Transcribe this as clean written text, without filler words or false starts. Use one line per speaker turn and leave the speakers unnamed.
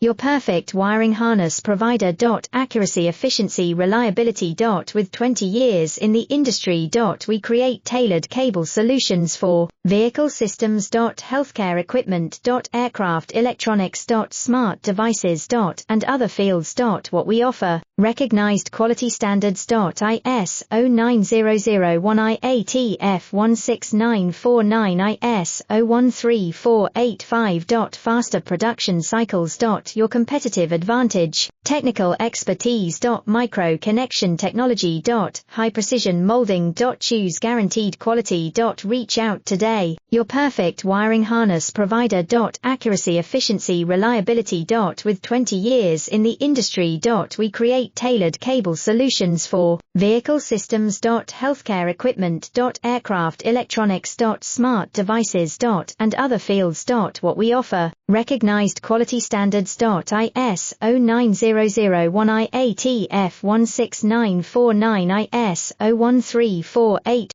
your perfect wiring harness provider. Accuracy, efficiency, reliability. With 20 years in the industry. We create tailored cable solutions for vehicle systems. Healthcare equipment. Aircraft electronics. Smart devices. And other fields. What we offer, recognized quality standards. ISO 9001 IATF 16949 ISO 13485. Faster production cycles. Your competitive advantage, technical expertise. Micro connection technology. High precision molding. Choose guaranteed quality. Reach out today, your perfect wiring harness provider. Accuracy, efficiency, reliability. With 20 years in the industry. We create tailored cable solutions for vehicle systems. Healthcare equipment. Aircraft electronics. Smart devices. And other fields. What we offer, recognized quality standards. ISO 9001 IATF 16949 ISO 13485.